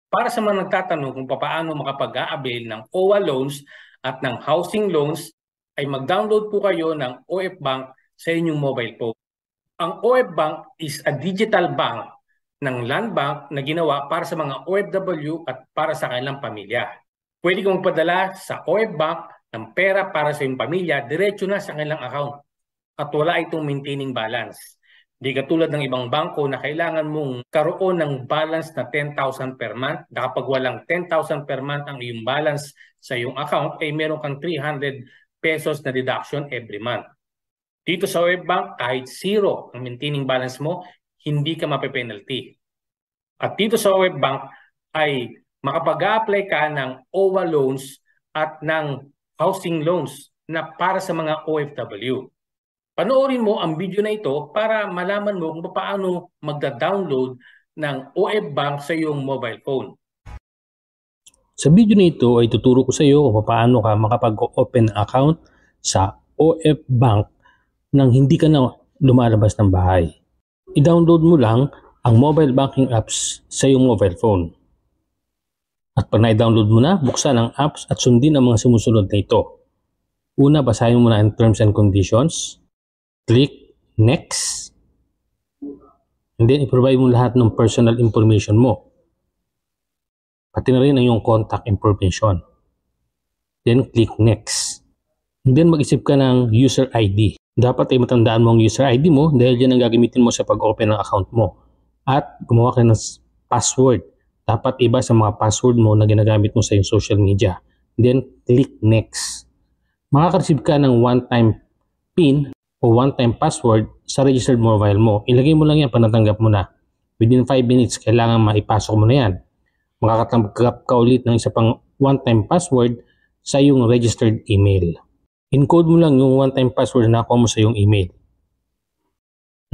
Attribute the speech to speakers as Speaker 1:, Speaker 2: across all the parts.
Speaker 1: Para sa mga nagtatanong kung paano makapag-a-avail ng OWA loans at ng housing loans, ay mag-download po kayo ng OF Bank sa inyong mobile phone. Ang OF Bank is a digital bank ng Land Bank na ginawa para sa mga OFW at para sa kanilang pamilya. Pwede kong padala sa OF Bank ng pera para sa iyong pamilya, diretso na sa kanilang account at wala itong maintaining balance. Di katulad ng ibang bangko na kailangan mong karoon ng balance na 10,000 per month. Na kapag walang 10,000 per month ang iyong balance sa iyong account, ay meron kang 300 pesos na deduction every month. Dito sa OF Bank, kahit zero ang maintaining balance mo, hindi ka mape-penalty. At dito sa OF Bank ay makapag-apply ka ng OWA loans at ng housing loans na para sa mga OFW. Panoorin mo ang video na ito para malaman mo kung paano magda-download ng OF Bank sa iyong mobile phone.
Speaker 2: Sa video na ito ay tuturo ko sa iyo kung paano ka makapag-open account sa OF Bank nang hindi ka na lumalabas ng bahay. I-download mo lang ang mobile banking apps sa iyong mobile phone. At pag na-download mo na, buksan ang apps at sundin ang mga sumusunod na ito. Una, basahin mo na ang terms and conditions. Click Next. And then, i-provide mo lahat ng personal information mo. Pati na rin ang iyong contact information. Then, click Next. And then, mag-isip ka ng user ID. Dapat ay matandaan mo ang user ID mo dahil yan ang gagamitin mo sa pag-open ng account mo. At gumawa ka ng password. Dapat iba sa mga password mo na ginagamit mo sa iyong social media. Then, click Next. Makaka-receive ka ng one-time PIN o one-time password sa registered mobile mo. Ilagay mo lang yan pag natanggap mo na. Within 5 minutes, kailangan maipasok mo na yan. Makakatanggap ka ulit ng isa pang one-time password sa iyong registered email. Encode mo lang yung one-time password na nakuha mo sa iyong email.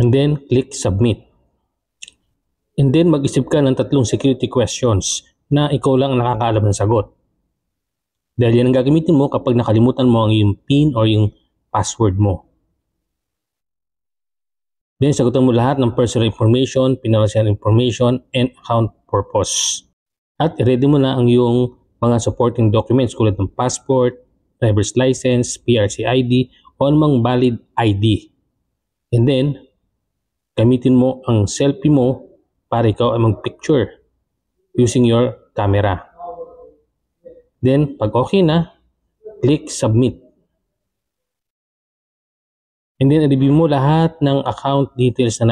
Speaker 2: And then, click Submit. And then, mag-isip ka ng 3 security questions na ikaw lang ang nakakaalam ng sagot. Dahil yan ang gagamitin mo kapag nakalimutan mo ang iyong PIN o yung password mo. Then, sagutan mo lahat ng personal information, financial information, and account purpose. At i-ready mo na ang iyong mga supporting documents tulad ng passport, driver's license, PRC ID, o anumang valid ID. And then, gamitin mo ang selfie mo para ikaw ay mag-picture using your camera. Then, pag okay na, click Submit. And then, i-review mo lahat ng account details na